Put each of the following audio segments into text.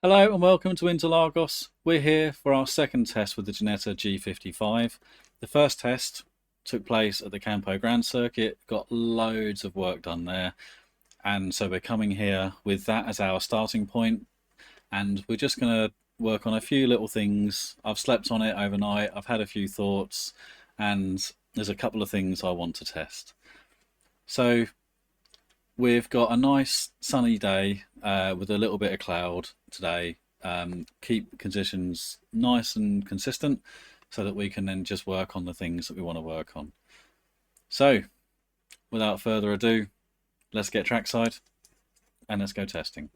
Hello and welcome to Interlagos. We're here for our second test with the Ginetta G55. The first test took place at the Campo Grande circuit, got loads of work done there, and so we're coming here with that as our starting point, and we're just going to work on a few little things. I've slept on it overnight, I've had a few thoughts, and there's a couple of things I want to test. So we've got a nice sunny day with a little bit of cloud today. Keep conditions nice and consistent so that we can then just work on the things that we want to work on. So without further ado, let's get trackside and let's go testing.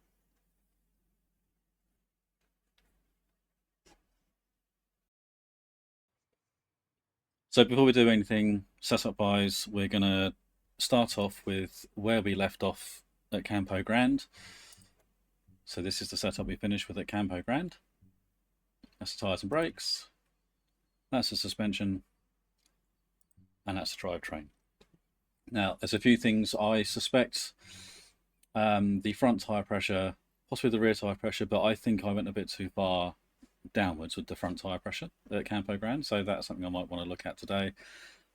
So before we do anything setup wise, we're going to start off with where we left off at Campo Grande. So this is the setup we finished with at Campo Grande. That's the tyres and brakes, that's the suspension, and that's the drivetrain. Now there's a few things I suspect. The front tyre pressure, possibly the rear tyre pressure, but I think I went a bit too far downwards with the front tyre pressure at Campo Grande, so that's something I might want to look at today.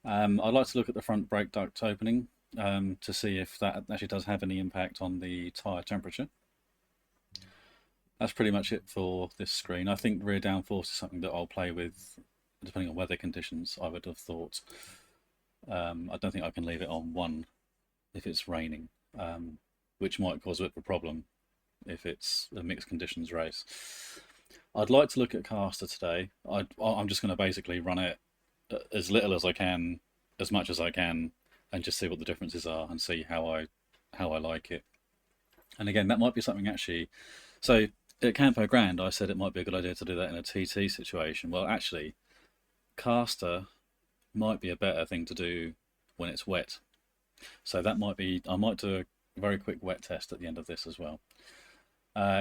I'd like to look at the front brake duct opening to see if that actually does have any impact on the tyre temperature. That's pretty much it for this screen. I think rear downforce is something that I'll play with depending on weather conditions, I would have thought. I don't think I can leave it on 1 if it's raining, which might cause a bit of a problem if it's a mixed conditions race. I'd like to look at caster today. I'm just going to basically run it as little as I can, as much as I can, and just see what the differences are and see how I like it. And again, that might be something actually. So at Campo Grande, I said it might be a good idea to do that in a TT situation. Well, actually, caster might be a better thing to do when it's wet. So that might be. I might do a very quick wet test at the end of this as well.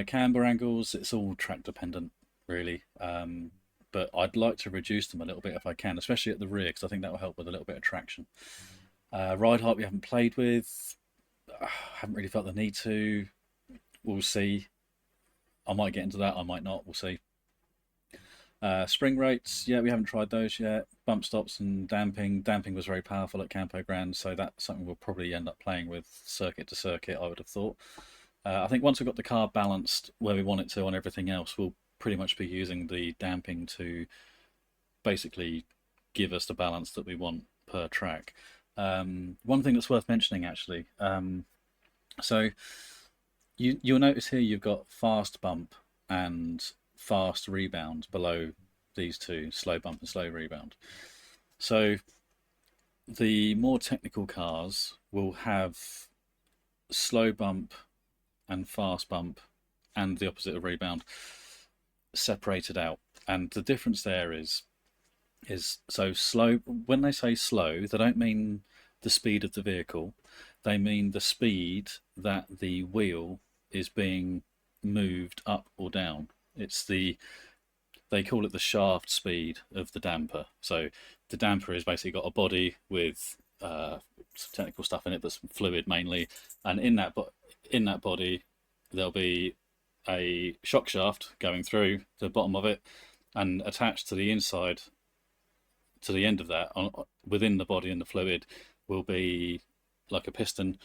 Camber angles, it's all track dependent, really. But I'd like to reduce them a little bit if I can, especially at the rear, because I think that will help with a little bit of traction. Ride height we haven't played with. Haven't really felt the need to. We'll see. I might get into that, I might not, we'll see. Spring rates, yeah, we haven't tried those yet. Bump stops and damping. Damping was very powerful at Campo Grande, so that's something we'll probably end up playing with circuit to circuit, I would have thought. I think once we've got the car balanced where we want it to on everything else, we'll pretty much be using the damping to basically give us the balance that we want per track. One thing that's worth mentioning actually, so you'll notice here you've got fast bump and fast rebound below these two, slow bump and slow rebound. So the more technical cars will have slow bump and fast bump and the opposite of rebound separated out, and the difference there is so slow. When they say slow, they don't mean the speed of the vehicle, they mean the speed that the wheel is being moved up or down. It's they call it the shaft speed of the damper. So the damper has basically got a body with some technical stuff in it that's fluid mainly, and in that body there'll be a shock shaft going through the bottom of it, and attached to the inside, to the end of that, within the body and the fluid, will be like a piston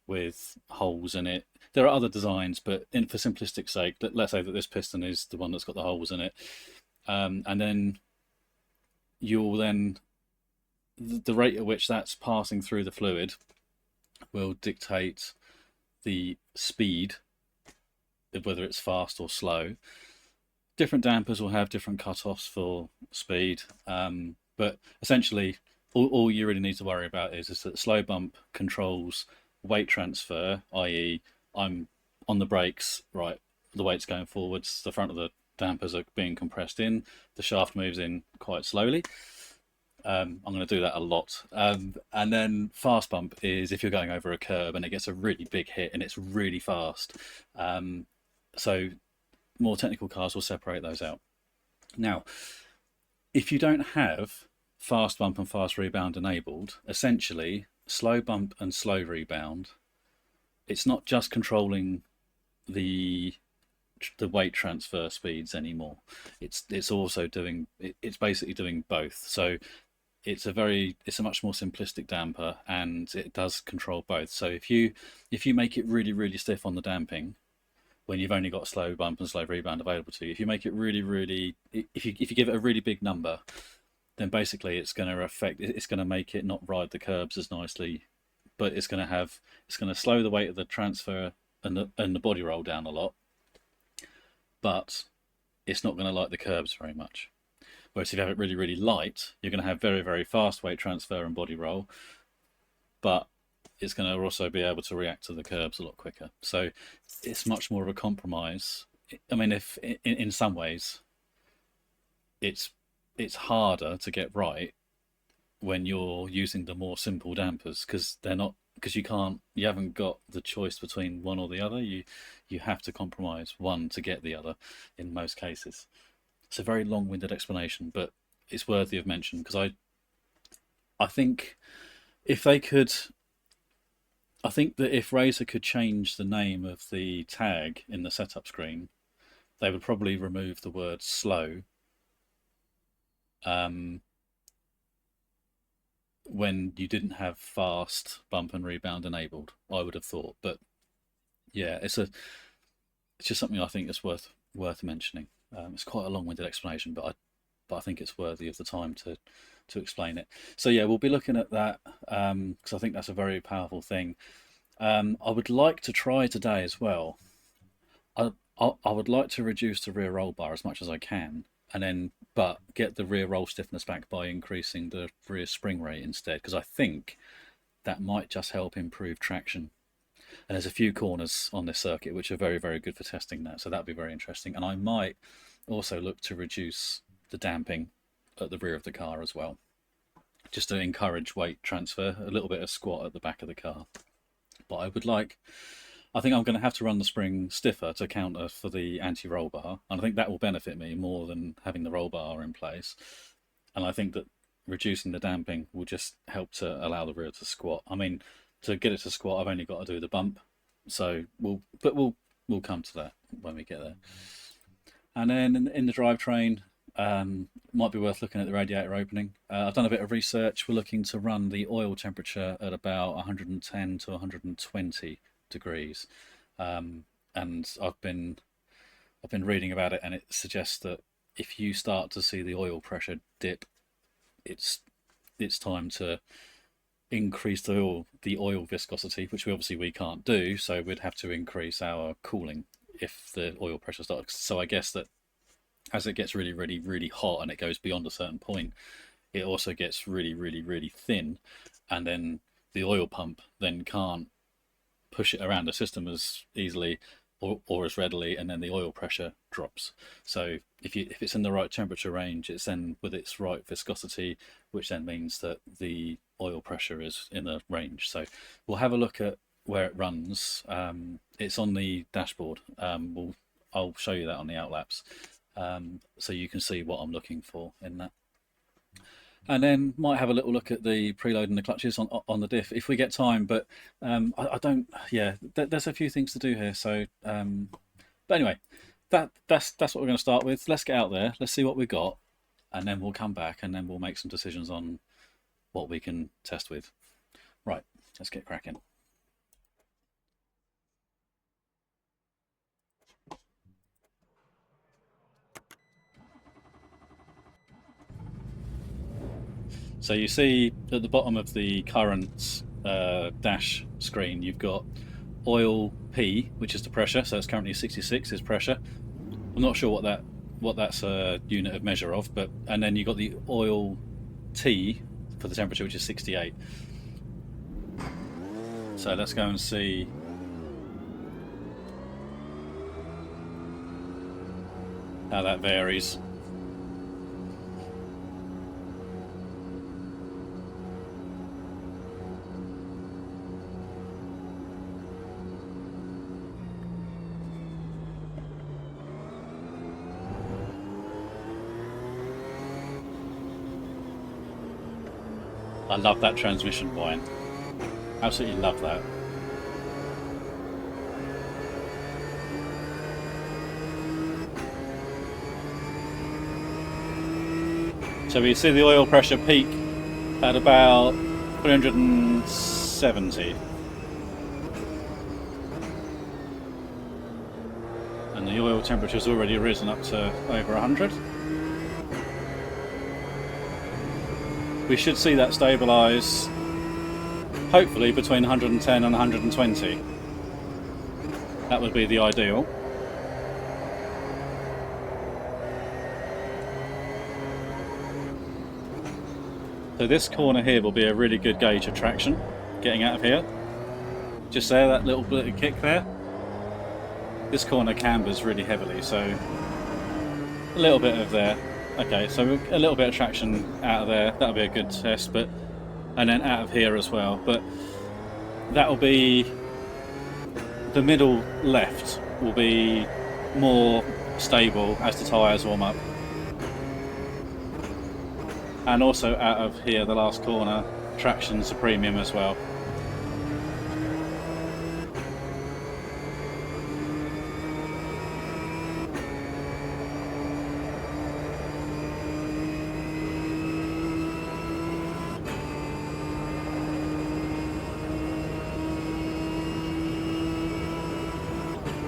with holes in it. There are other designs, but for simplistic sake, let's say that this piston is the one that's got the holes in it, and then the rate at which that's passing through the fluid will dictate the speed, whether it's fast or slow. Different dampers will have different cutoffs for speed, but essentially all you really need to worry about is that slow bump controls weight transfer, i.e. I'm on the brakes, right, the weight's going forwards, the front of the dampers are being compressed in, the shaft moves in quite slowly. I'm going to do that a lot. And then fast bump is if you're going over a curb and it gets a really big hit and it's really fast. So more technical cars will separate those out. Now, if you don't have fast bump and fast rebound enabled, essentially slow bump and slow rebound, it's not just controlling the the weight transfer speeds anymore. It's also doing it's basically doing both. So it's a much more simplistic damper, and it does control both. So if you make it really stiff on the damping, when you've only got slow bump and slow rebound available to you, if you make it really, if you give it a really big number, then basically it's going to make it not ride the curbs as nicely, but it's going to slow the weight of the transfer and the body roll down a lot, but it's not going to like the curbs very much. Whereas if you have it really light, you're going to have very fast weight transfer and body roll, but it's going to also be able to react to the curbs a lot quicker. So it's much more of a compromise. I mean, if in some ways it's harder to get right when you're using the more simple dampers, because you haven't got the choice between one or the other. You have to compromise one to get the other in most cases. It's a very long-winded explanation, but it's worthy of mention, because I think if they could, I think that if Razer could change the name of the tag in the setup screen, they would probably remove the word slow when you didn't have fast bump and rebound enabled, I would have thought. But yeah, it's just something I think is worth mentioning. It's quite a long-winded explanation, but I think it's worthy of the time to explain it. So yeah, we'll be looking at that, because I think that's a very powerful thing. I would like to try today as well. I would like to reduce the rear roll bar as much as I can, but get the rear roll stiffness back by increasing the rear spring rate instead, because I think that might just help improve traction. And there's a few corners on this circuit which are very good for testing that, so that'd be very interesting. And I might also look to reduce the damping at the rear of the car as well, just to encourage weight transfer, a little bit of squat at the back of the car. But I think I'm going to have to run the spring stiffer to counter for the anti-roll bar, and I think that will benefit me more than having the roll bar in place. And I think that reducing the damping will just help to allow the rear to squat. I mean, to get it to squat, I've only got to do the bump, so we'll come to that when we get there. And then in the drivetrain, might be worth looking at the radiator opening. I've done a bit of research. We're looking to run the oil temperature at about 110 to 120 degrees, and I've been reading about it, and it suggests that if you start to see the oil pressure dip, it's time to increase the oil viscosity, which we can't do, so we'd have to increase our cooling if the oil pressure starts. So I guess that as it gets really hot and it goes beyond a certain point, it also gets really thin, and then the oil pump then can't push it around the system as easily or as readily, and then the oil pressure drops. So if it's in the right temperature range, it's then with its right viscosity, which then means that the oil pressure is in a range. So we'll have a look at where it runs. It's on the dashboard. I'll show you that on the outlaps, so you can see what I'm looking for in that. And then might have a little look at the preload and the clutches on the diff if we get time. But I don't. Yeah, there's a few things to do here. So, but anyway, that's what we're going to start with. Let's get out there. Let's see what we've got, and then we'll come back and then we'll make some decisions on what we can test with. Right, let's get cracking. So you see at the bottom of the current dash screen, you've got oil P, which is the pressure. So it's currently 66 is pressure. I'm not sure what that's a unit of measure of, and then you've got the oil T for the temperature, which is 68. So let's go and see. How that varies. I love that transmission whine. Absolutely love that. So we see the oil pressure peak at about 370. And the oil temperature's already risen up to over 100. We should see that stabilise, hopefully between 110 and 120. That would be the ideal. So this corner here will be a really good gauge of traction getting out of here. Just there, that little bit of kick there. This corner cambers really heavily, so a little bit of there. Okay, so a little bit of traction out of there, that'll be a good test, but and then out of here as well. But that'll be the middle left will be more stable as the tyres warm up. And also out of here, the last corner, traction's a premium as well.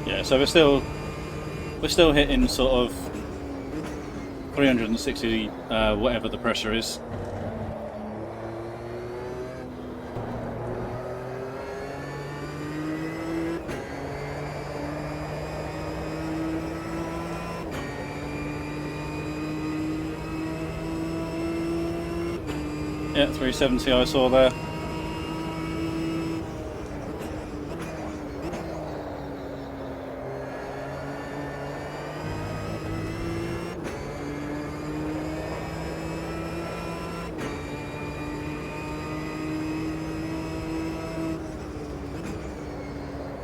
Yeah, so we're still hitting sort of 360 whatever the pressure is. Yeah, 370 I saw there.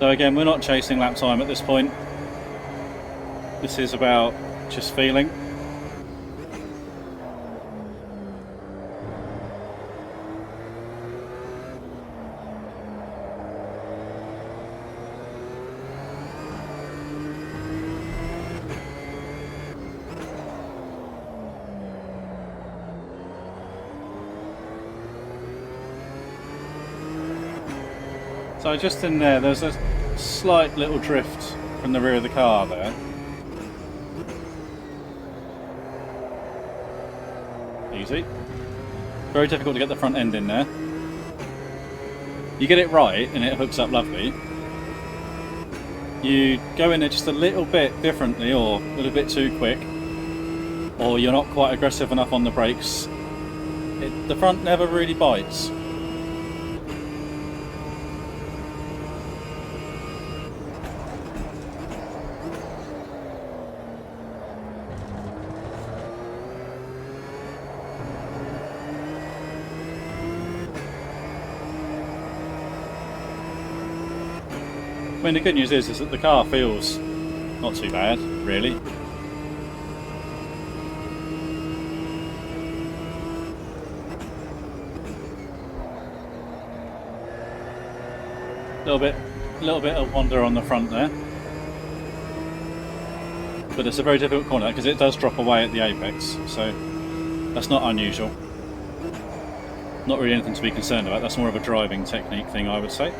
So again, we're not chasing lap time at this point. This is about just feeling. So just in there, there's a slight little drift from the rear of the car there. Easy. Very difficult to get the front end in there. You get it right and it hooks up lovely. You go in there just a little bit differently or a little bit too quick, or you're not quite aggressive enough on the brakes. The front never really bites. I mean, the good news is that the car feels not too bad, really. A little bit of wander on the front there, but it's a very difficult corner because it does drop away at the apex, so that's not unusual. Not really anything to be concerned about. That's more of a driving technique thing, I would say.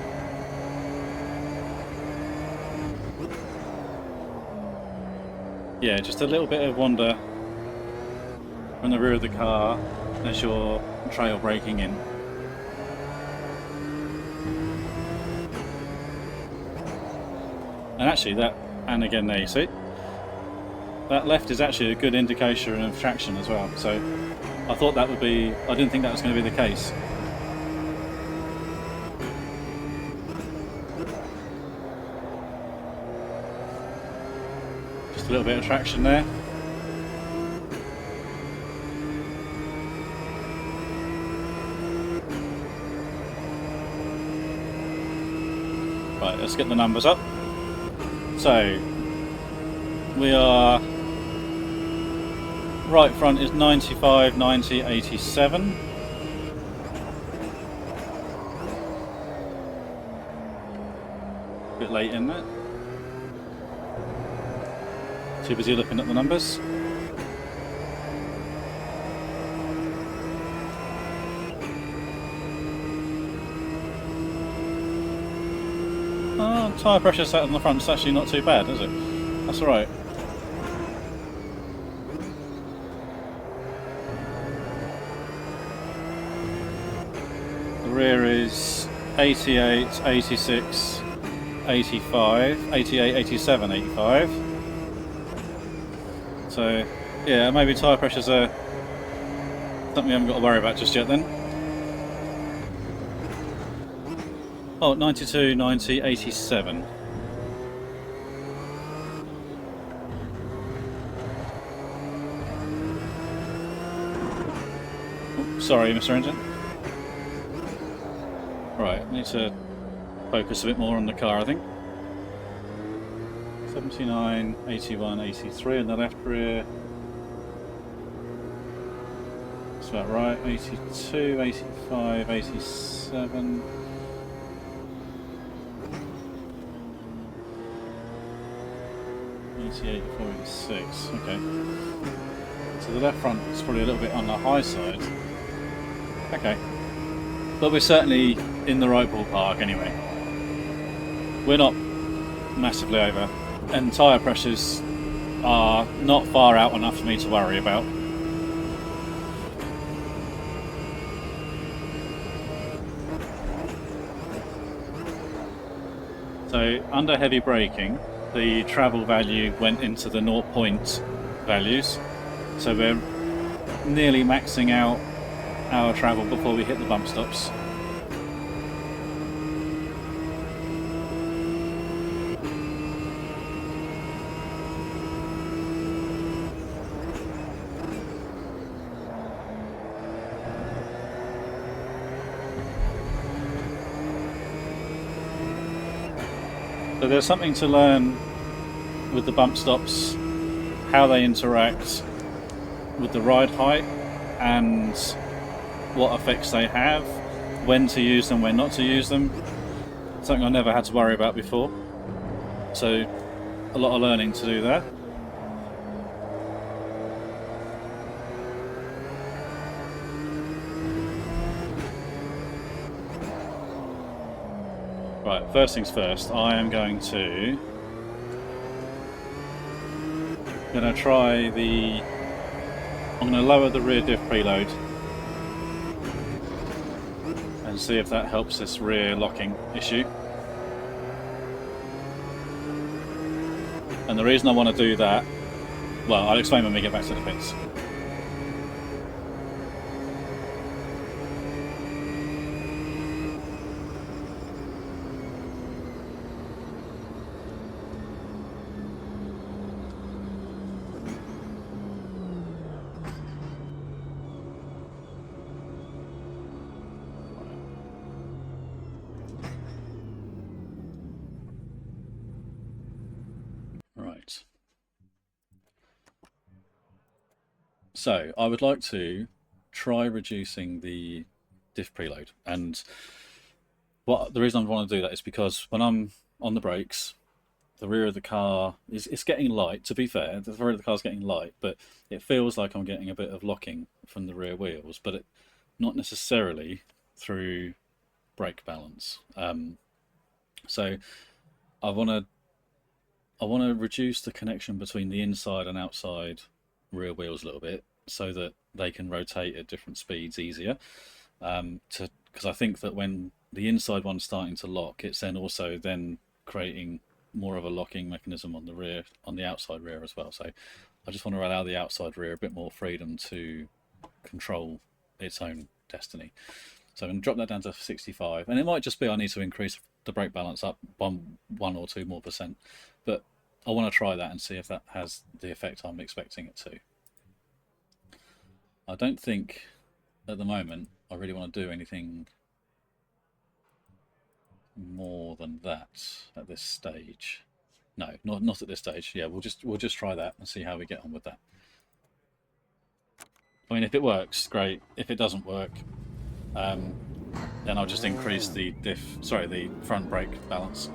Yeah, just a little bit of wander from the rear of the car as you're trail braking in. And actually and again there you see, that left is actually a good indication of traction as well. So I thought that would be, I didn't think that was going to be the case. Just a little bit of traction there. Right, let's get the numbers up. So we are, right front is 95, 90, 87. A bit late in that. Too busy looking at the numbers. Oh, tyre pressure sat on the front is actually not too bad, is it? That's alright. The rear is 88, 86, 85, 88, 87, 85. So, yeah, maybe tyre pressures are something we haven't got to worry about just yet then. Oh, 92, 90, 87. Oh, sorry, Mr. Engine. Right, need to focus a bit more on the car, I think. 79, 81, 83 on the left rear. That's about right. 82, 85, 87. .88, 46. Okay. So the left front is probably a little bit on the high side. Okay. But we're certainly in the right ballpark anyway. We're not massively over. And tyre pressures are not far out enough for me to worry about. So under heavy braking, the travel value went into the 0 point values. So we're nearly maxing out our travel before we hit the bump stops. So there's something to learn with the bump stops, how they interact with the ride height and what effects they have, when to use them, when not to use them. Something I never had to worry about before. So a lot of learning to do there. Right, first things first, I am going to try the... I'm going to lower the rear diff preload and see if that helps this rear locking issue. And the reason I want to do that, well, I'll explain when we get back to the pits. Right. So I would like to try reducing the diff preload, and the reason I want to do that is because when I'm on the brakes, the rear of the car it's getting light. To be fair, the rear of the car's getting light, but it feels like I'm getting a bit of locking from the rear wheels, but not necessarily through brake balance. So I want to reduce the connection between the inside and outside rear wheels a little bit, so that they can rotate at different speeds easier. Because I think that when the inside one's starting to lock, it's then also creating more of a locking mechanism on the outside rear as well. So I just want to allow the outside rear a bit more freedom to control its own destiny. So I'm going to drop that down to 65, and it might just be I need to increase the brake balance up one or two more %, but I want to try that and see if that has the effect I'm expecting it to. I don't think at the moment I really want to do anything more than that at this stage. No, not at this stage. Yeah, we'll just try that and see how we get on with that. I mean, if it works, great. If it doesn't work, then I'll just increase the the front brake balance.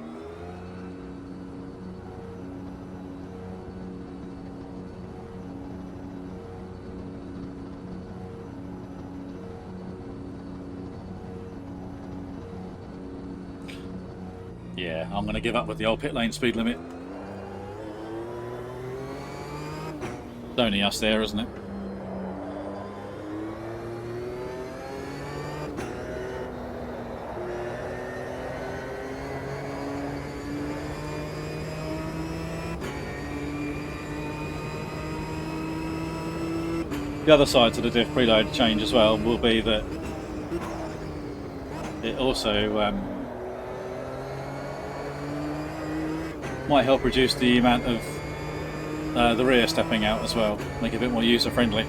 Yeah, I'm going to give up with the old pit lane speed limit. It's only us there, isn't it? The other side to the diff preload change as well will be that it also might help reduce the amount of the rear stepping out as well, make it a bit more user friendly.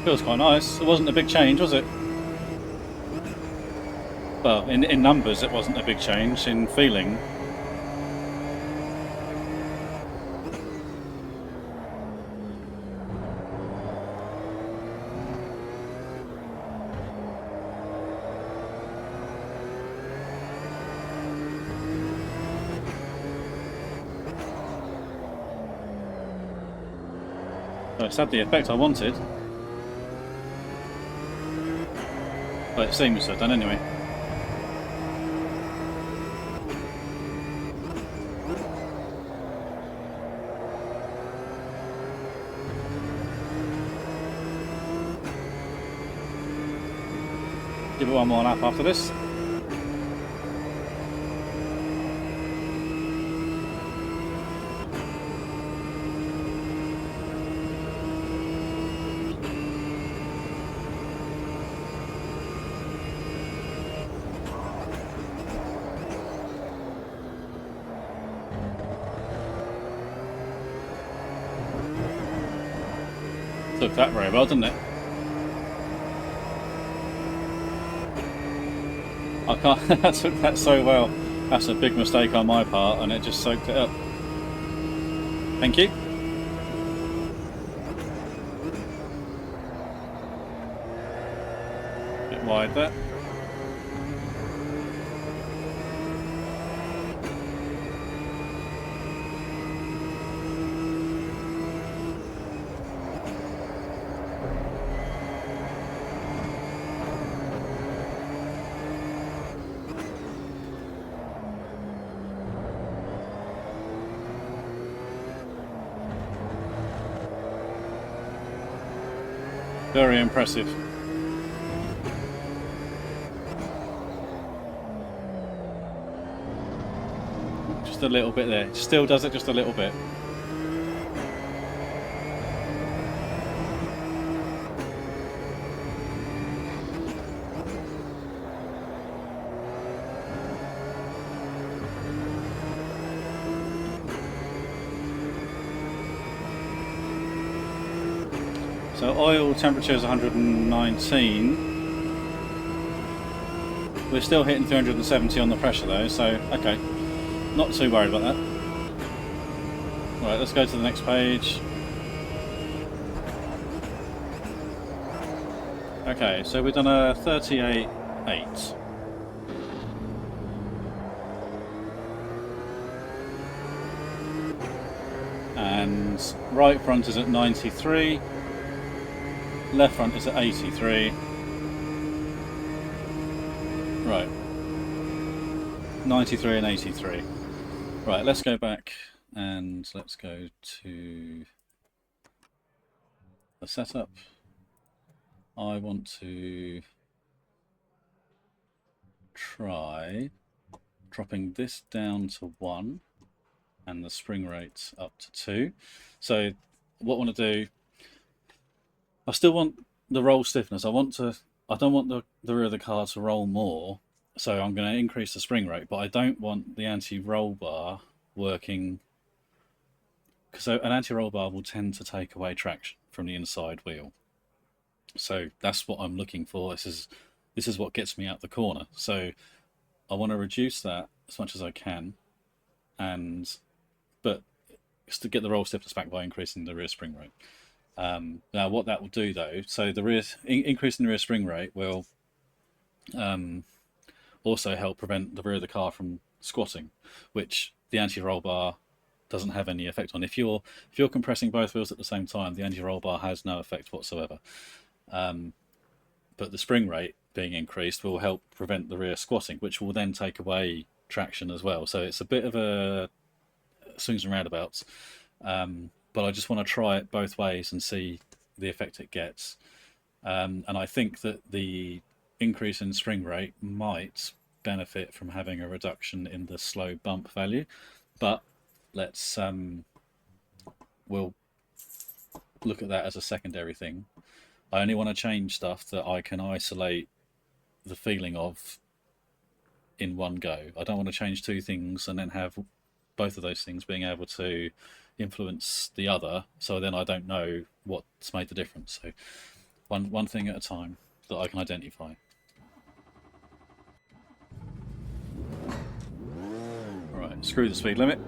Feels quite nice. It wasn't a big change, was it? Well, in numbers it wasn't a big change. In feeling, well, it's had the effect I wanted. But it seems to have done anyway. Give it one more lap after this. Took that very well, didn't it? I can't. I took that so well. That's a big mistake on my part, and it just soaked it up. Thank you. Bit wide there. Very impressive. Just a little bit there. Still does it just a little bit. So oil temperature is 119. We're still hitting 370 on the pressure though, so okay, not too worried about that. Right, let's go to the next page. Okay, so we've done a 38.8. And right front is at 93, left front is at 83. Right, 93 and 83. Right, let's go back and let's go to the setup. I want to try dropping this down to 1 and the spring rate up to 2. So what I want to do, I still want the roll stiffness. I don't want the rear of the car to roll more, so I'm going to increase the spring rate, but I don't want the anti-roll bar working, because an anti-roll bar will tend to take away traction from the inside wheel. So that's what I'm looking for. This is what gets me out the corner. So I want to reduce that as much as I can, but to get the roll stiffness back by increasing the rear spring rate. Now, what that will do, though, so the increasing the rear spring rate will also help prevent the rear of the car from squatting, which the anti-roll bar doesn't have any effect on. If you're compressing both wheels at the same time, the anti-roll bar has no effect whatsoever. But the spring rate being increased will help prevent the rear squatting, which will then take away traction as well. So it's a bit of a swings and roundabouts, but I just want to try it both ways and see the effect it gets. And I think that the increase in spring rate might benefit from having a reduction in the slow bump value, but let's we'll look at that as a secondary thing. I only want to change stuff that I can isolate the feeling of in one go. I don't want to change two things and then have both of those things being able to influence the other, so then I don't know what's made the difference. So one thing at a time that I can identify. Right, screw the speed limit.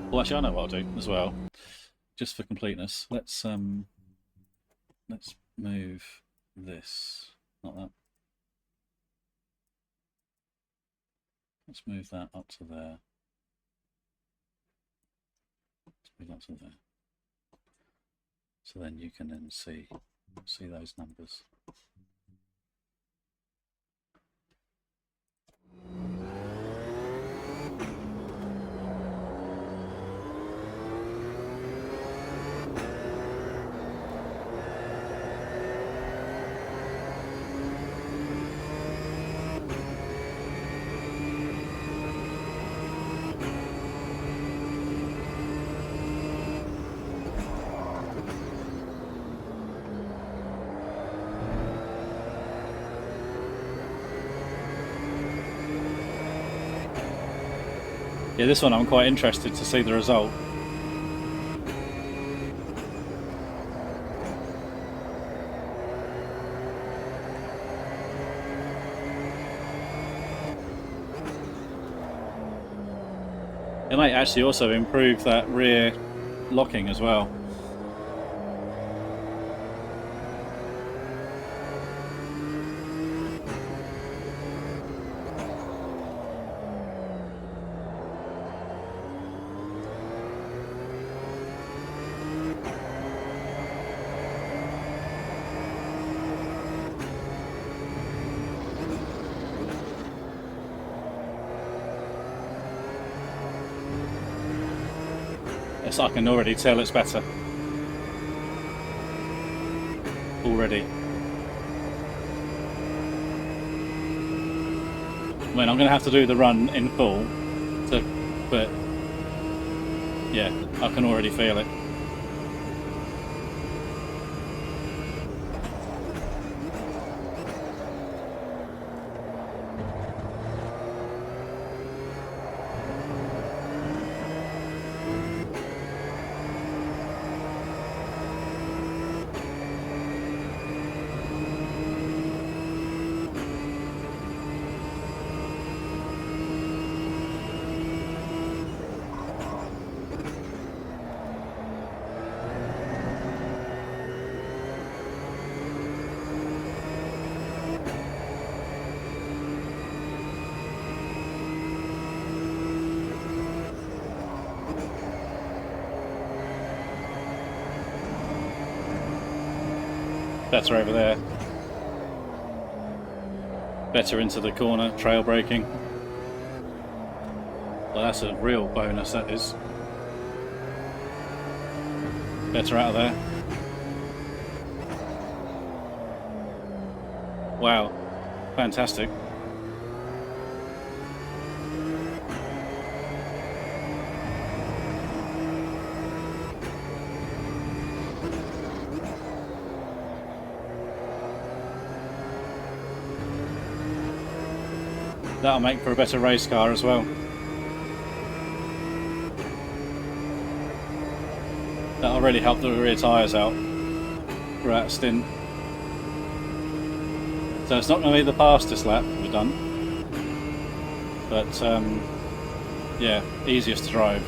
Well, actually, I know what I'll do as well. Just for completeness, let's move this, not that. Let's move that up to there. Let's move that to there. So then you can then see those numbers. Yeah, this one I'm quite interested to see the result. It might actually also improve that rear locking as well. Yes, I can already tell it's better. Already. I mean, I'm going to have to do the run in full, but yeah, I can already feel it. better over there. Better into the corner, trail braking. Well, that's a real bonus, that is. Better out of there. Wow, fantastic. That'll make for a better race car as well. That'll really help the rear tyres out throughout a stint. So it's not going to be the fastest lap we've done, but yeah, easiest to drive.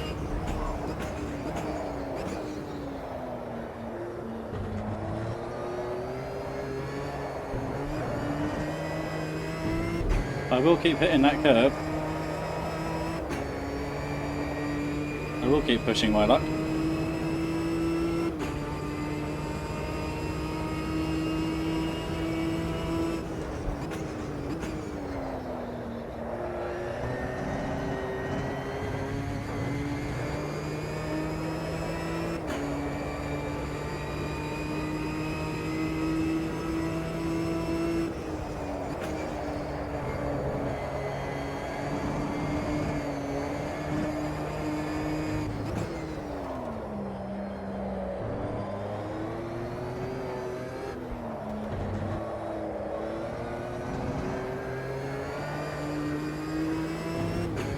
I will keep hitting that curb. I will keep pushing my luck.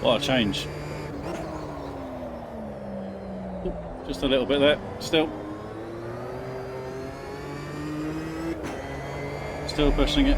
What a change. Ooh, just a little bit there, still pushing it.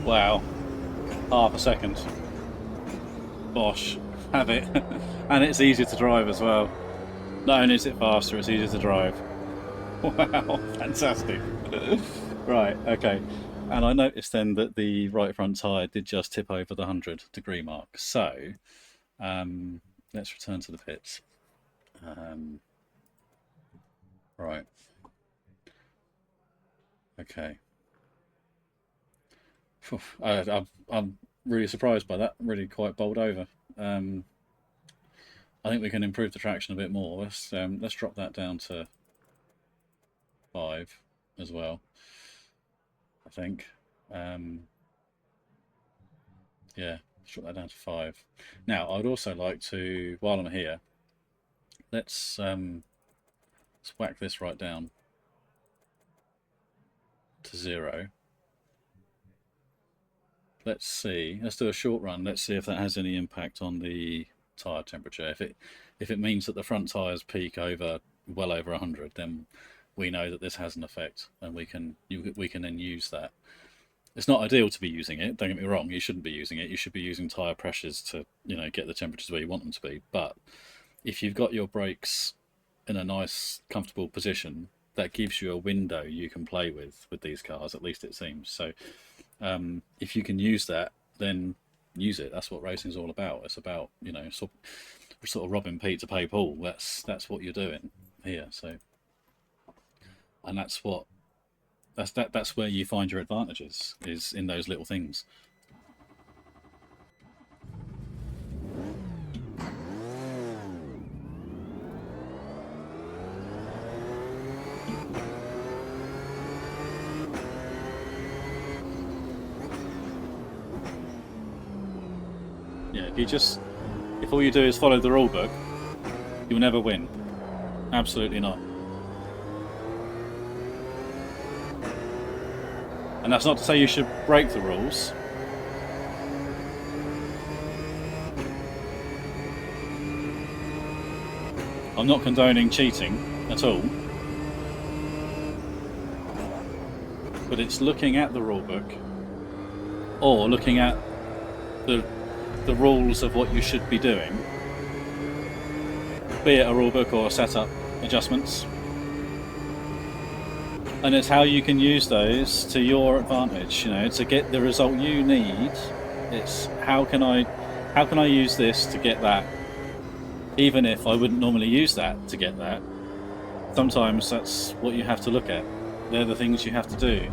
Wow, half a second. Bosh, have it. And it's easier to drive as well. Not only is it faster, it's easier to drive. Wow, fantastic. Right, okay. And I noticed then that the right front tyre did just tip over the 100-degree mark. So, let's return to the pits. Right. Okay. I'm really surprised by that. Really quite bowled over. I think we can improve the traction a bit more. Let's drop that down to 5 as well. I think. Yeah, let's drop that down to 5. Now, I'd also like to, while I'm here, let's whack this right down to 0. Let's see. Let's do a short run. Let's see if that has any impact on the tyre temperature. If it means that the front tyres peak over well over 100, then we know that this has an effect, and we can then use that. It's not ideal to be using it. Don't get me wrong. You shouldn't be using it. You should be using tyre pressures to get the temperatures where you want them to be. But if you've got your brakes in a nice, comfortable position, that gives you a window you can play with these cars. At least it seems so. If you can use that, then use it. That's what racing's all about. It's about sort of robbing Pete to pay Paul. That's what you're doing here. So, and that's where you find your advantages, is in those little things. Yeah, if all you do is follow the rule book, you'll never win. Absolutely not. And that's not to say you should break the rules. I'm not condoning cheating at all. but it's looking at the rulebook or looking at the rules of what you should be doing, be it a rulebook or setup adjustments, and it's how you can use those to your advantage, you know, to get the result you need. It's how can I use this to get that, even if I wouldn't normally use that to get that. Sometimes that's what you have to look at. They're the things you have to do.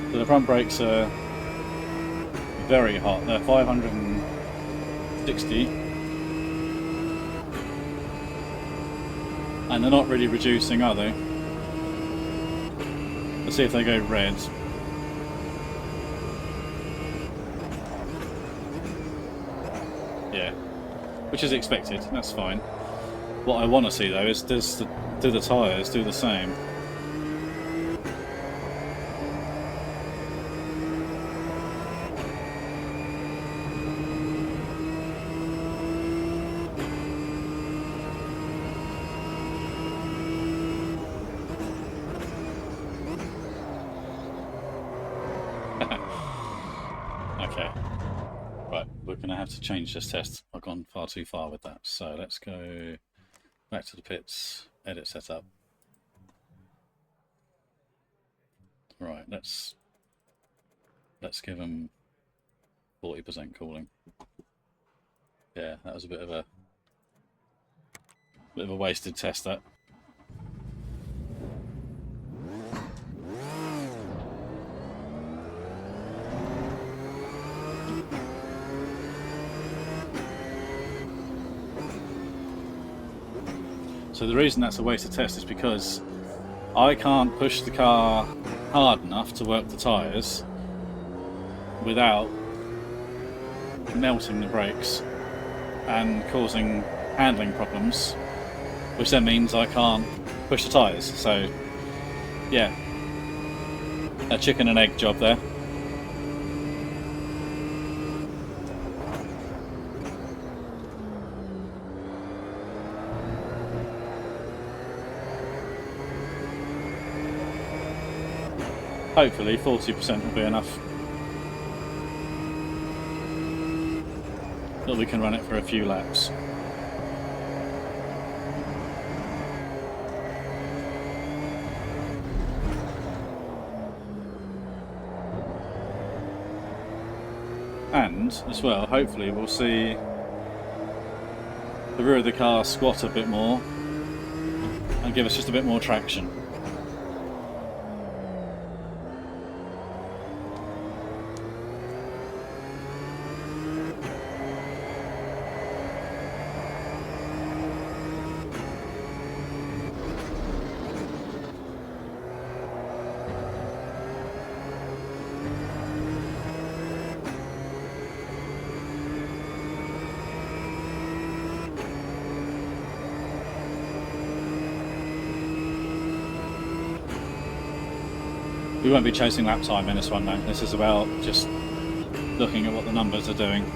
So the front brakes are very hot. They're 560, and they're not really reducing, are they? Let's see if they go red. Yeah, which is expected. That's fine. What I want to see though is do the tyres do the same? Okay, right, we're going to have to change this test. I've gone far too far with that, so let's go back to the pits, edit setup. Right, let's give them 40% cooling. Yeah, that was a bit of a wasted test, that. So the reason that's a wasted test is because I can't push the car hard enough to work the tyres without melting the brakes and causing handling problems, which then means I can't push the tyres. So yeah, a chicken and egg job there. Hopefully 40% will be enough that we can run it for a few laps. And as well, hopefully we'll see the rear of the car squat a bit more and give us just a bit more traction. We won't be chasing lap time in this one though. This is about just looking at what the numbers are doing.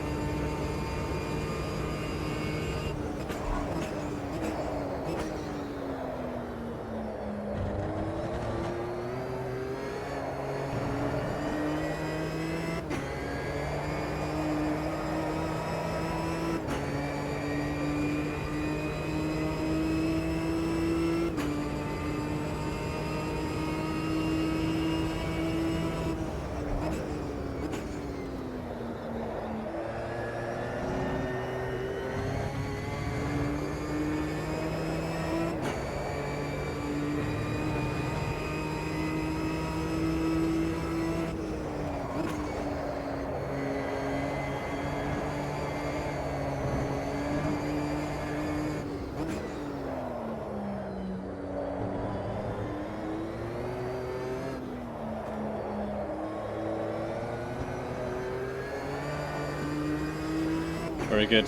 Very good.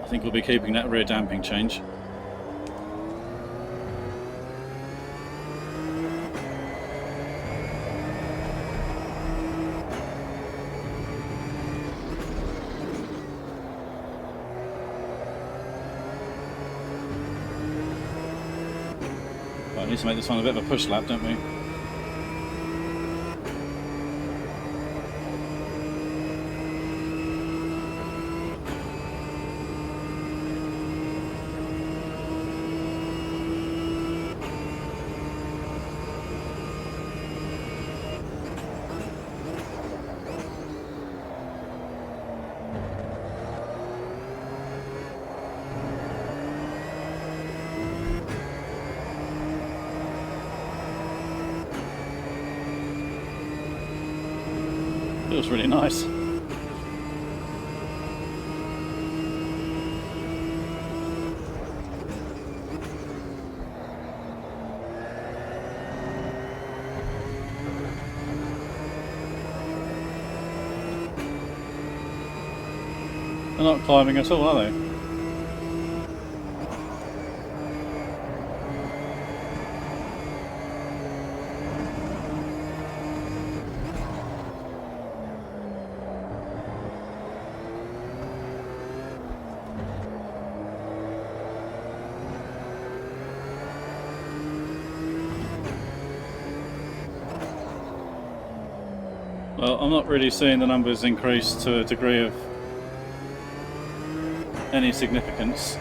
I think we'll be keeping that rear damping change. Right, I need to make this one a bit of a push lap, don't we? Feels really nice. They're not climbing at all, are they? Well, I'm not really seeing the numbers increase to a degree of any significance.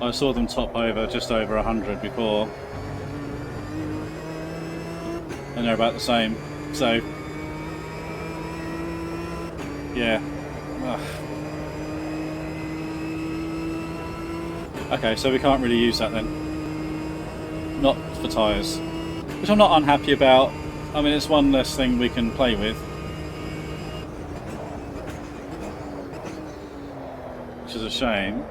I saw them top over just over 100 before, and they're about the same, so yeah. Okay, so we can't really use that then. Not for tyres, which I'm not unhappy about. I mean, it's one less thing we can play with, which is a shame.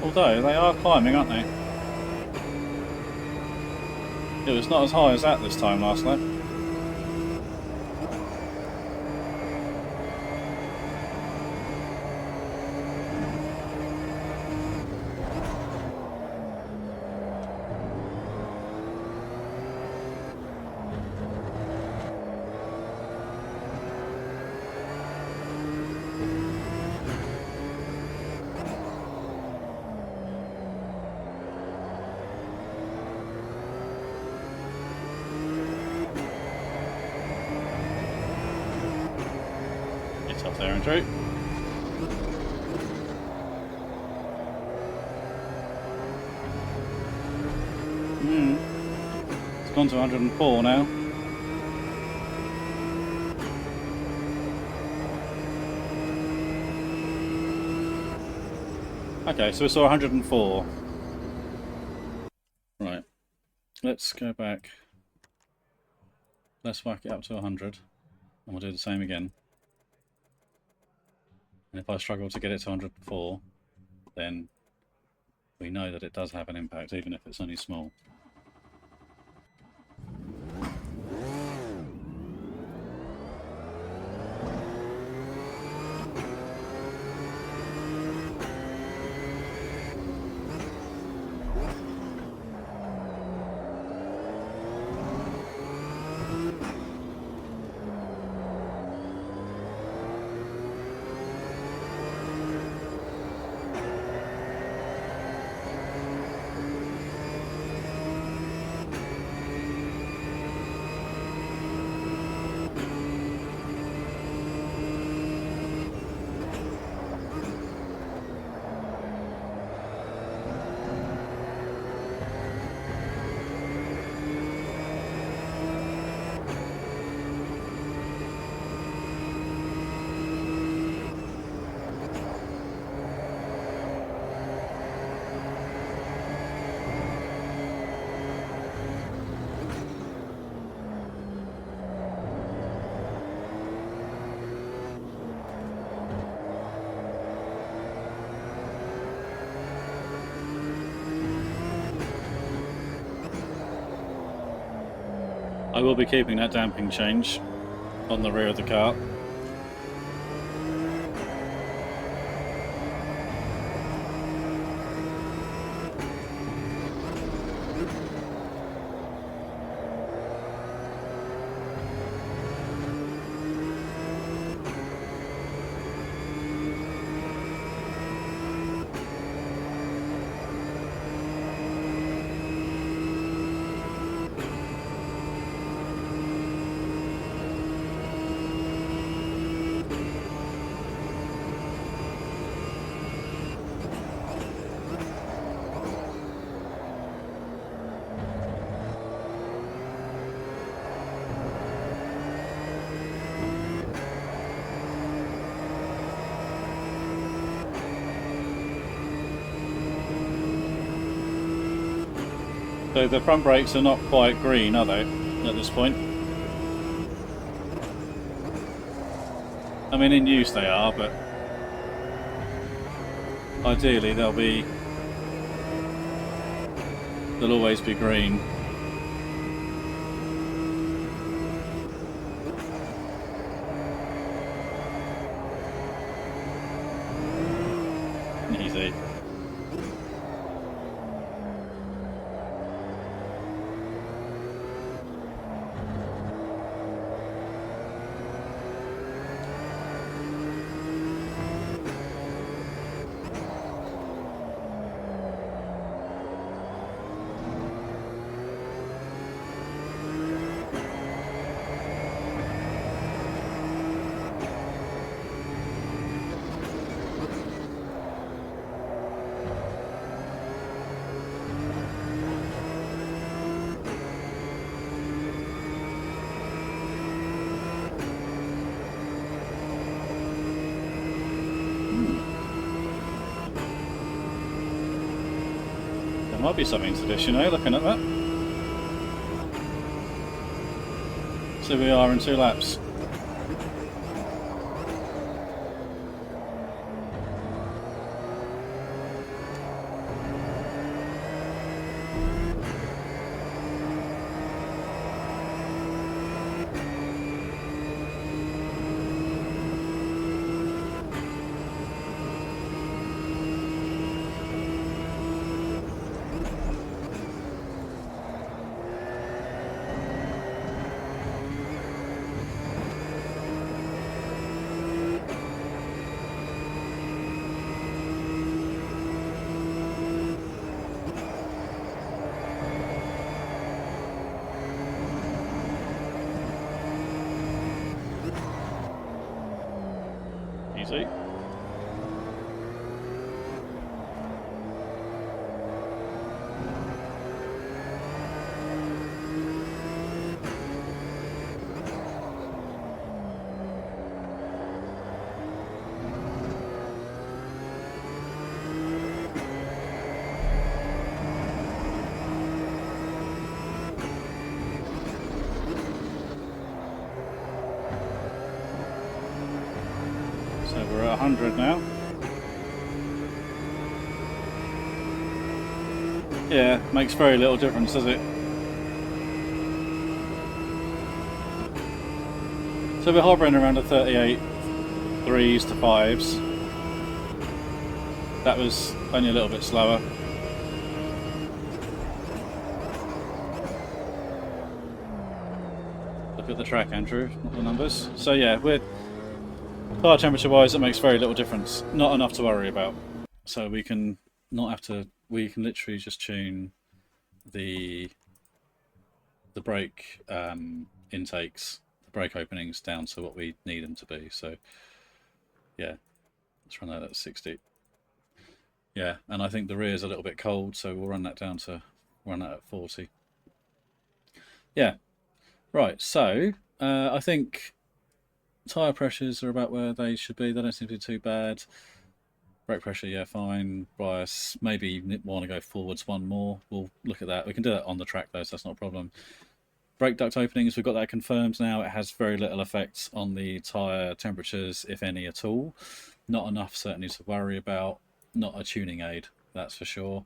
Although they are climbing, aren't they? It was not as high as that this time last lap. Up there, Andrew. It's gone to 104 now. Okay, so we saw 104. Right, let's go back. Let's whack it up to 100, and we'll do the same again. And if I struggle to get it to 104, then we know that it does have an impact, even if it's only small. I will be keeping that damping change on the rear of the car. So the front brakes are not quite green, are they, at this point? I mean, in use they are, but ideally they'll always be green. Easy. Might be something to this, you know, looking at that. So we are in 2 laps. Easy. So we're at 100 now. Yeah, makes very little difference, does it? So we're hovering around the 38 3s to 5s. That was only a little bit slower. Look at the track, Andrew, not the numbers. So yeah, we're tire temperature wise, it makes very little difference. Not enough to worry about. So we can literally just tune the brake intakes, the brake openings down to what we need them to be. So yeah, let's run that at 60. Yeah, and I think the rear is a little bit cold, so we'll run that at 40. Yeah, right. So I think tyre pressures are about where they should be. They don't seem to be too bad. Brake pressure, yeah, fine. Bias, maybe want to go forwards one more. We'll look at that. We can do that on the track though, so that's not a problem. Brake duct openings, we've got that confirmed now. It has very little effect on the tyre temperatures, if any at all. Not enough certainly to worry about. Not a tuning aid, that's for sure.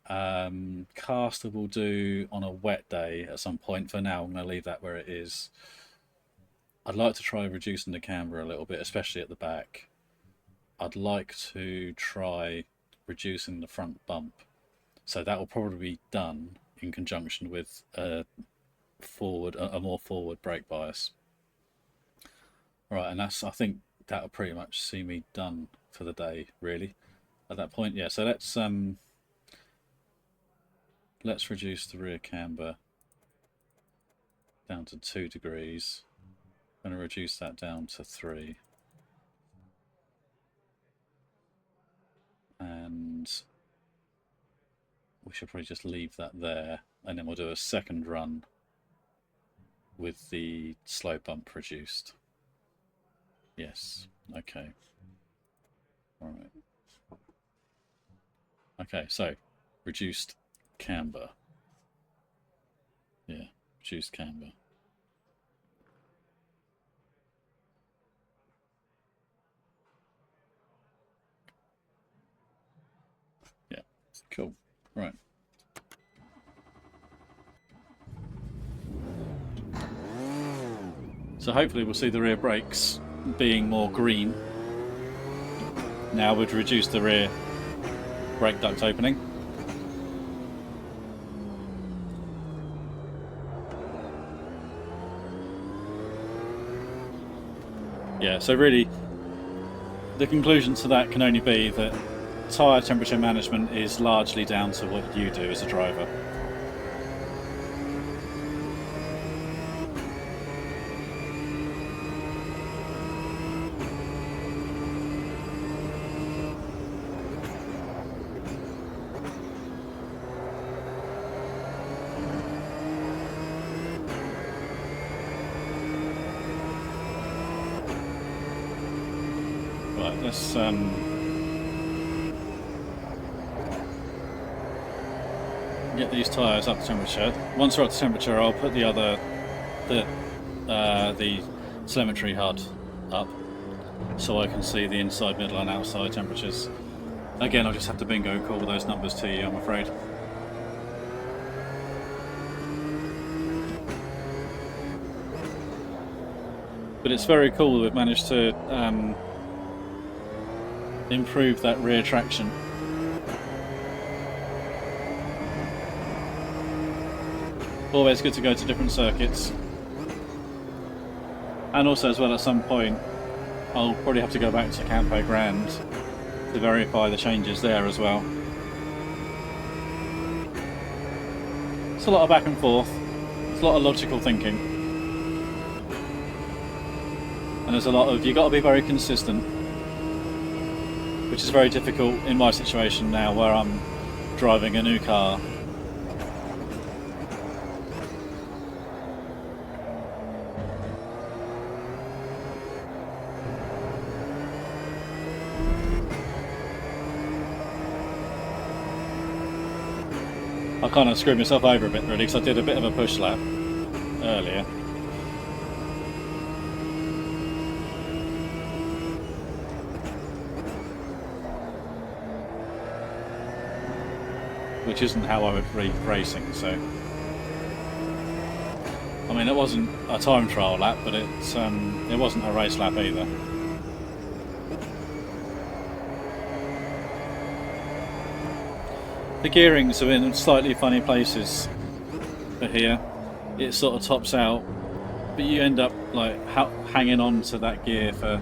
Caster will do on a wet day at some point. For now, I'm going to leave that where it is. I'd like to try reducing the camber a little bit, especially at the back. I'd like to try reducing the front bump. So that will probably be done in conjunction with a more forward brake bias. Right, and I think that'll pretty much see me done for the day, really. At that point, yeah. So let's reduce the rear camber down to 2 degrees. I'm going to reduce that down to 3. And we should probably just leave that there, and then we'll do a second run with the slow bump reduced. Yes, okay. All right. Okay, so reduced camber. Yeah, reduced camber. Yeah, cool. Right. So hopefully we'll see the rear brakes being more green. Now we'd reduce the rear brake duct opening. Yeah, so really the conclusion to that can only be that tyre temperature management is largely down to what you do as a driver. Right, let's get these tyres up to temperature. Once they're up to temperature, I'll put the telemetry HUD up so I can see the inside, middle and outside temperatures. Again, I'll just have to bingo call those numbers to you, I'm afraid. But it's very cool that we've managed to improve that rear traction. Always good to go to different circuits. And also as well, at some point I'll probably have to go back to Campo Grande to verify the changes there as well. It's a lot of back and forth, it's a lot of logical thinking, and there's a lot of, you've got to be very consistent, which is very difficult in my situation now where I'm driving a new car. I kind of screwed myself over a bit really, because I did a bit of a push lap earlier. Which isn't how I would be racing, so... I mean, it wasn't a time trial lap, but it wasn't a race lap either. The gearings are in slightly funny places for here. It sort of tops out, but you end up like hanging on to that gear for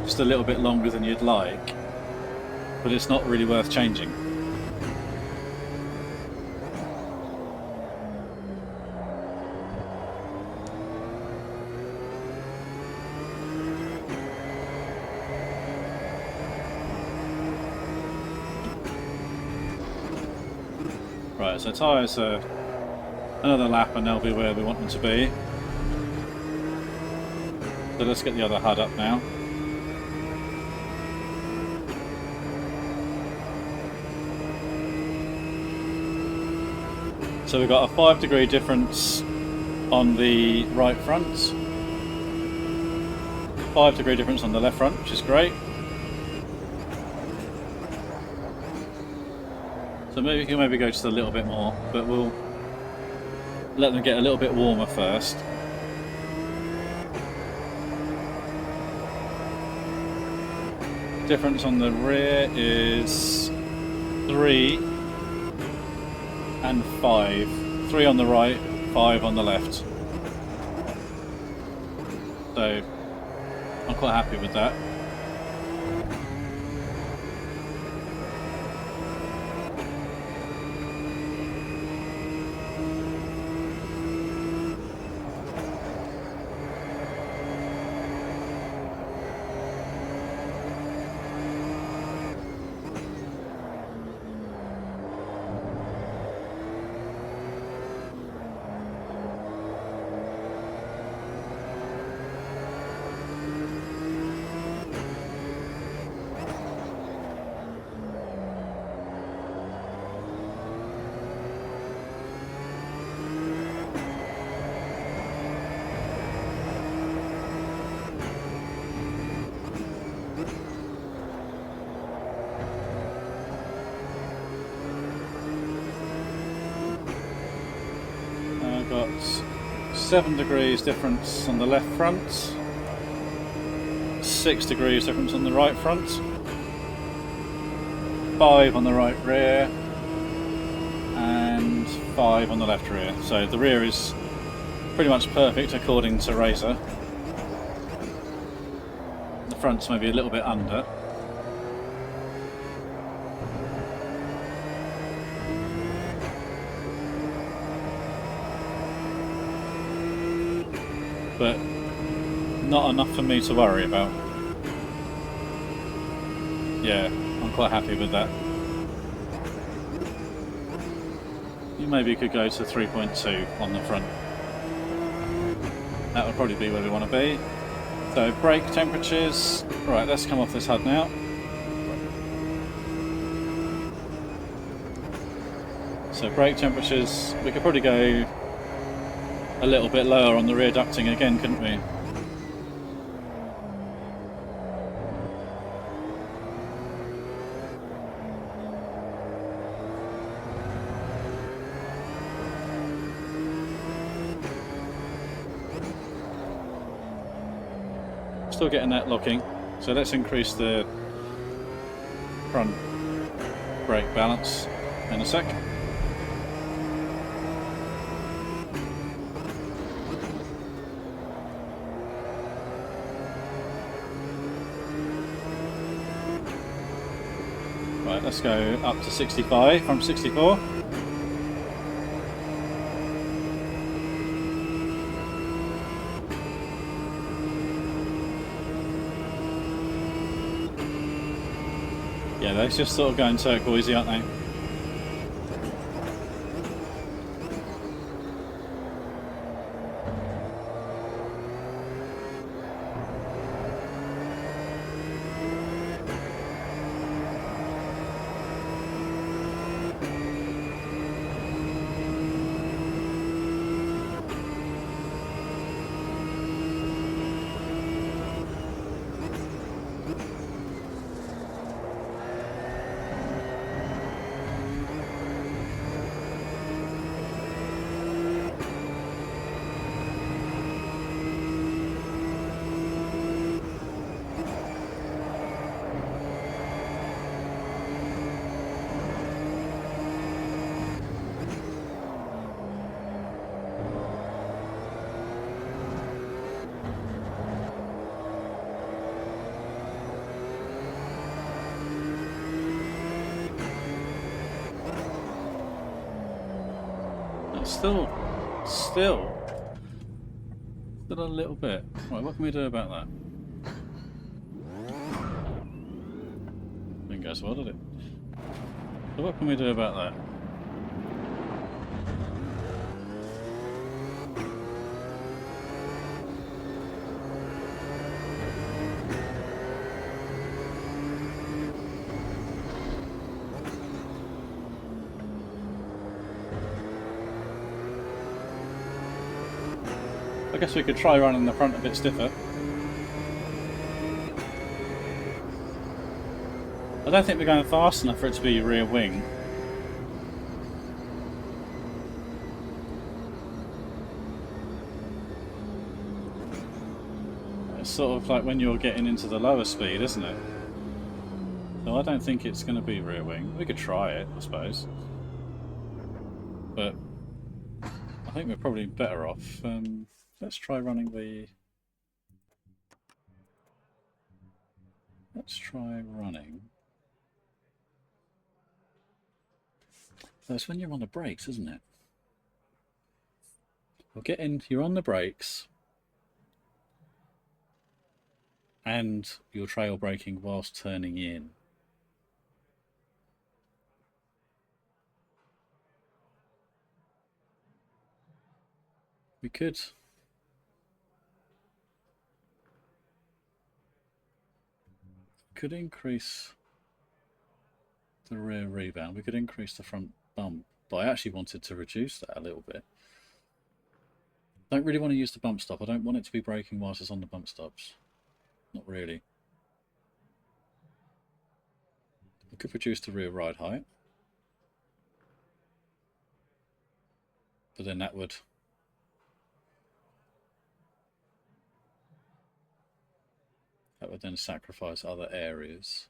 just a little bit longer than you'd like, but it's not really worth changing. Right, so tyres are another lap and they'll be where we want them to be. So let's get the other HUD up now. So we've got a 5-degree difference on the right front, 5-degree difference on the left front, which is great. So maybe we can go just a little bit more, but we'll let them get a little bit warmer first. Difference on the rear is 3 and 5. 3 on the right, 5 on the left. So I'm quite happy with that. I've got 7 degrees difference on the left front, 6 degrees difference on the right front, 5 on the right rear, and 5 on the left rear. So the rear is pretty much perfect according to Razor. The front's maybe a little bit under. But not enough for me to worry about. Yeah, I'm quite happy with that. You maybe could go to 3.2 on the front. That would probably be where we want to be. So brake temperatures. Right, let's come off this HUD now. So brake temperatures, we could probably go a little bit lower on the rear ducting again, couldn't we? Still getting that locking, so let's increase the front brake balance in a sec. Right, let's go up to 65 from 64. Yeah, they're just sort of going turquoisey, aren't they? Still a little bit. Right, what can we do about that? Didn't go so well, did it? So what can we do about that? I guess we could try running the front a bit stiffer. I don't think we're going fast enough for it to be rear wing. It's sort of like when you're getting into the lower speed, isn't it? So I don't think it's going to be rear wing. We could try it, I suppose. But I think we're probably better off. Let's try running the... Let's try running. That's when you're on the brakes, isn't it? Well, get in, you're on the brakes. And you're trail braking whilst turning in. We could increase the rear rebound. We could increase the front bump, but I actually wanted to reduce that a little bit. Don't really want to use the bump stop. I don't want it to be braking whilst it's on the bump stops. Not really. We could reduce the rear ride height, but then that would then sacrifice other areas.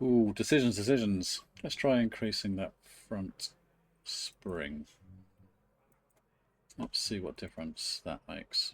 Ooh, decisions. Let's try increasing that front spring. Let's see what difference that makes.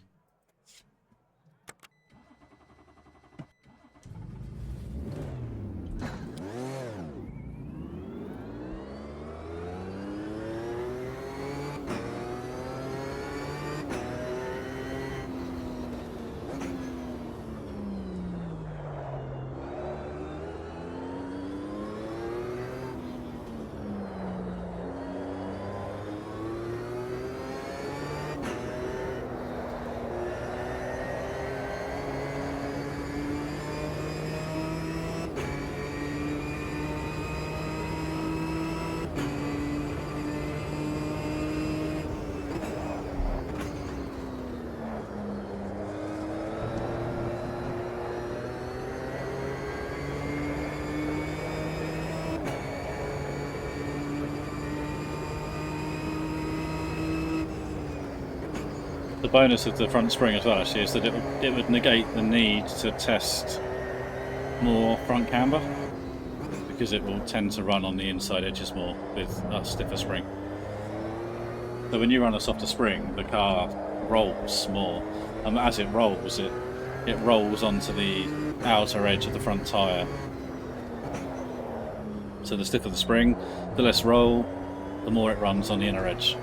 The bonus of the front spring as well actually is that it would negate the need to test more front camber, because it will tend to run on the inside edges more with a stiffer spring. So when you run a softer spring, the car rolls more, and as it rolls, it rolls onto the outer edge of the front tyre. So the stiffer the spring, the less roll, the more it runs on the inner edge.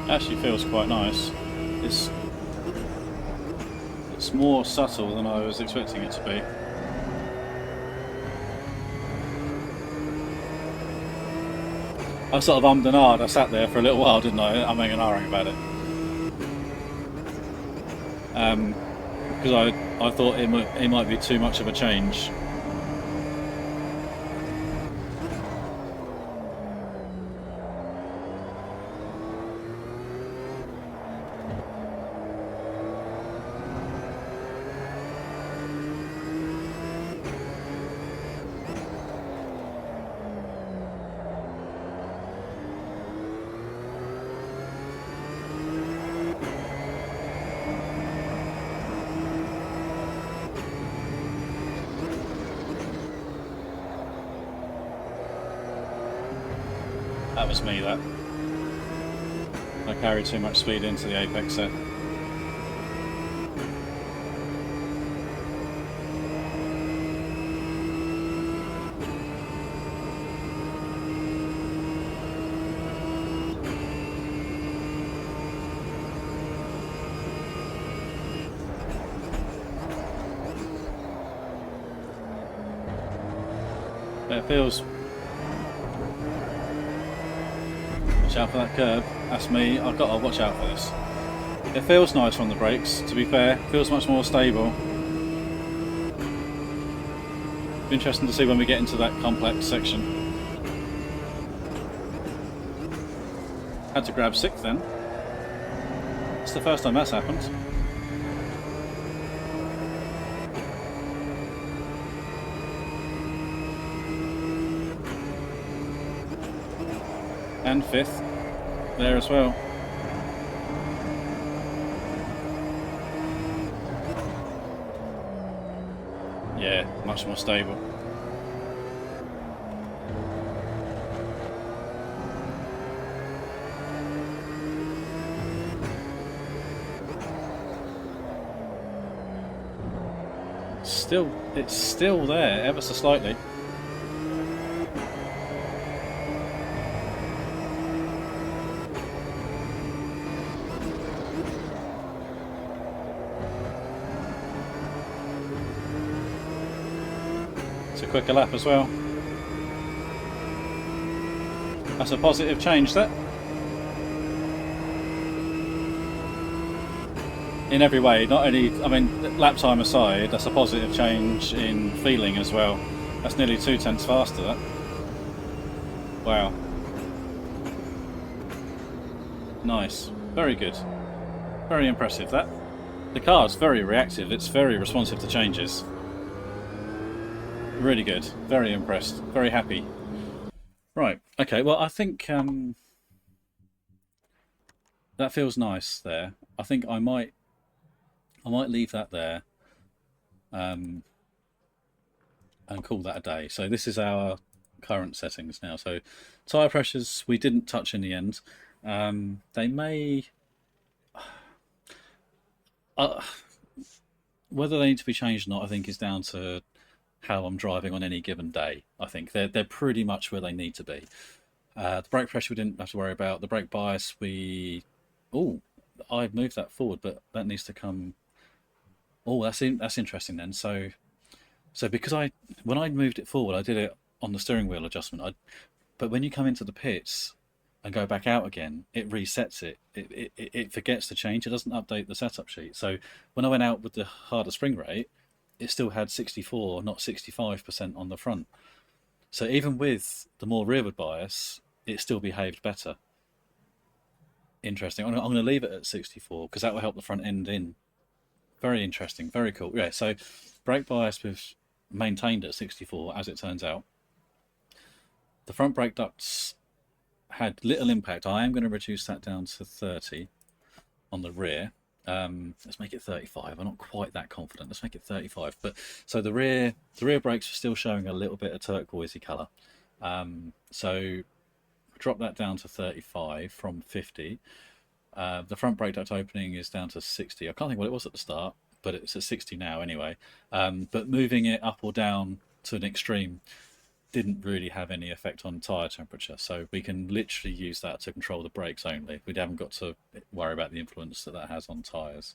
Actually feels quite nice. It's more subtle than I was expecting it to be. I sort of ummed and ahed. I sat there for a little while, didn't I? Umming and ahhing about it. Because I thought it might be too much of a change. That was me, that. I carried too much speed into the apex set. It feels... Watch out for that curb. That's me. I've got to watch out for this. It feels nice on the brakes, to be fair. It feels much more stable. Be interesting to see when we get into that complex section. Had to grab 6th then. It's the first time that's happened. And 5th there as well. Yeah, much more stable. It's still there, ever so slightly. It's a quicker lap as well. That's a positive change, that. In every way, not only, I mean, lap time aside, that's a positive change in feeling as well. That's nearly 0.2 faster, that. Wow. Nice. Very good. Very impressive, that. The car's very reactive, it's very responsive to changes. Really good. Very impressed. Very happy. Right, okay, well I think that feels nice there. I think I might leave that there and call that a day. So this is our current settings now. So tyre pressures we didn't touch in the end. They may... whether they need to be changed or not, I think is down to how I'm driving on any given day. I think they're pretty much where they need to be. The brake pressure we didn't have to worry about. The brake bias we... Oh, I've moved that forward, but that needs to come... Oh, that's interesting then. So because when I moved it forward, I did it on the steering wheel adjustment. But when you come into the pits and go back out again, it resets it. It forgets to change. It doesn't update the setup sheet. So when I went out with the harder spring rate, it still had 64, not 65% on the front. So even with the more rearward bias, it still behaved better. Interesting. I'm going to leave it at 64 because that will help the front end in. Very interesting. Very cool. Yeah, so brake bias we've maintained at 64 as it turns out. The front brake ducts had little impact. I am going to reduce that down to 30 on the rear. Let's make it 35. I'm not quite that confident. Let's make it 35. But so the rear brakes are still showing a little bit of turquoisey colour. So drop that down to 35 from 50. The front brake duct opening is down to 60. I can't think what it was at the start, but it's at 60 now anyway. But moving it up or down to an extreme didn't really have any effect on tyre temperature. So we can literally use that to control the brakes only. We haven't got to worry about the influence that has on tyres,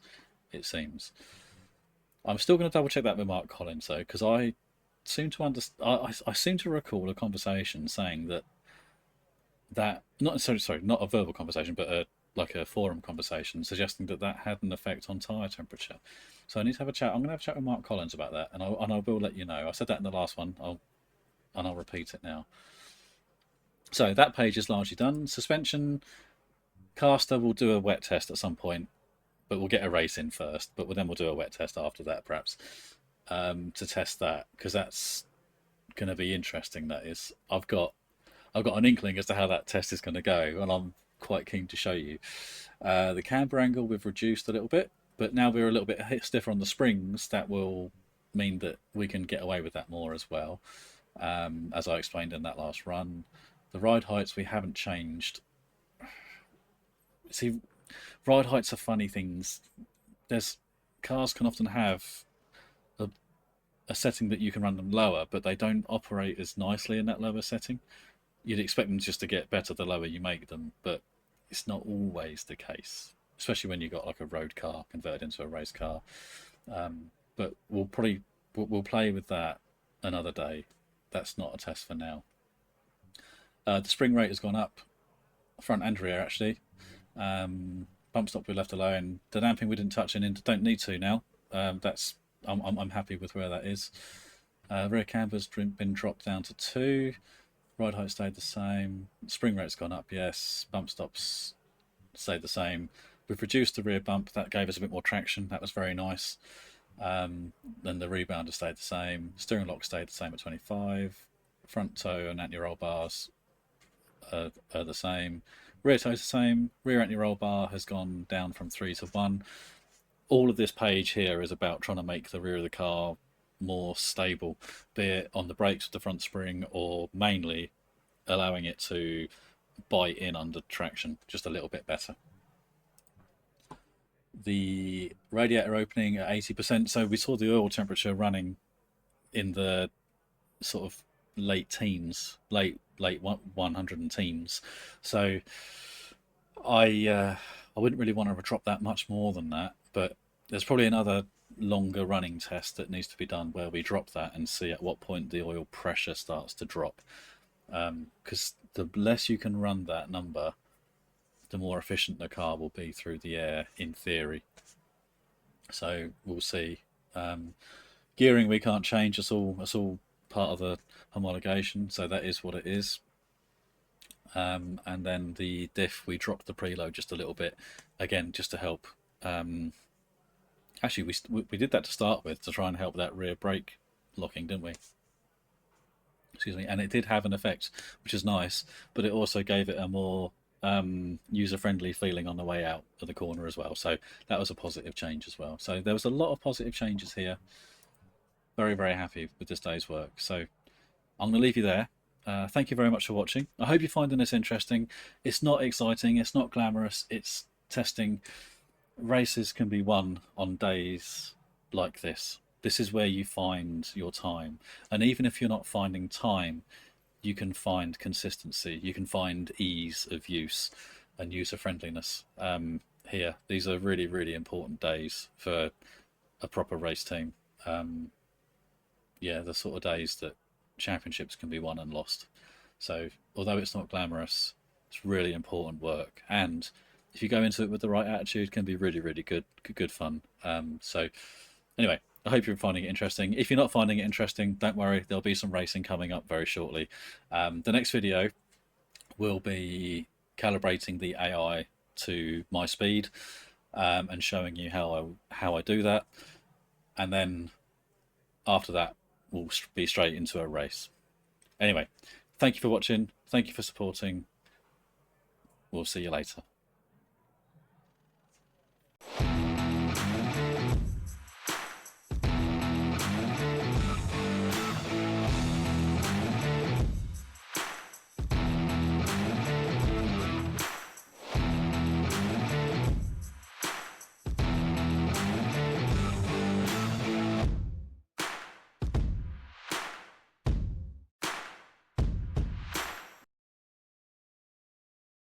it seems. I'm still going to double check that with Mark Collins though, because I seem to I seem to recall a conversation saying that not necessarily, sorry, not a verbal conversation, but like a forum conversation suggesting that had an effect on tyre temperature. So I need to have a chat. I'm going to have a chat with Mark Collins about that, and I will let you know. I said that in the last one. I'll repeat it now. So that page is largely done. Suspension, caster will do a wet test at some point, but we'll get a race in first. But then we'll do a wet test after that, perhaps, to test that, because that's going to be interesting. That is, I've got an inkling as to how that test is going to go, and I'm quite keen to show you. The camber angle we've reduced a little bit, but now we're a little bit stiffer on the springs. That will mean that we can get away with that more as well. As I explained in that last run, the ride heights we haven't changed. See, ride heights are funny things. Cars can often have a setting that you can run them lower, but they don't operate as nicely in that lower setting. You'd expect them just to get better the lower you make them, but it's not always the case, especially when you've got like a road car converted into a race car. But we'll play with that another day. that's not a test for now. The spring rate has gone up, front and rear actually. Bump stop we left alone. The damping we didn't touch and don't need to now. I'm happy with where that is. Rear camber's been dropped down to 2. Ride height stayed the same. Spring rate's gone up, yes. Bump stops stayed the same. We've reduced the rear bump. That gave us a bit more traction. That was very nice. Then the rebounder stayed the same. Steering lock stayed the same at 25. Front toe and anti-roll bars are the same. Rear toe is the same. Rear anti-roll bar has gone down from 3 to 1. All of this page here is about trying to make the rear of the car more stable, be it on the brakes with the front spring or mainly allowing it to bite in under traction just a little bit better. The radiator opening at 80%, so we saw the oil temperature running in the sort of late teens, late 100 and teens. So I wouldn't really want to drop that much more than that, but there's probably another longer running test that needs to be done where we drop that and see at what point the oil pressure starts to drop, because the less you can run that number, the more efficient the car will be through the air in theory. So we'll see. Gearing we can't change, it's all part of the homologation, so that is what it is. And then the diff, we dropped the preload just a little bit, again just to help. Actually, we did that to start with to try and help that rear brake locking, didn't we? Excuse me. And it did have an effect, which is nice, but it also gave it a more user-friendly feeling on the way out of the corner as well. So that was a positive change as well. So there was a lot of positive changes here. Very, very happy with this day's work. So I'm going to leave you there. Thank you very much for watching. I hope you're finding this interesting. It's not exciting. It's not glamorous. It's testing. Races can be won on days like this. This is where you find your time. And even if you're not finding time, you can find consistency. You can find ease of use and user-friendliness here. These are really, really important days for a proper race team. Yeah, the sort of days that championships can be won and lost. So although it's not glamorous, it's really important work. And if you go into it with the right attitude, it can be really, really good fun. So anyway, I hope you're finding it interesting. If you're not finding it interesting, don't worry, there'll be some racing coming up very shortly. The next video will be calibrating the AI to my speed and showing you how I do that. And then after that, we'll be straight into a race. Anyway, thank you for watching. Thank you for supporting. We'll see you later.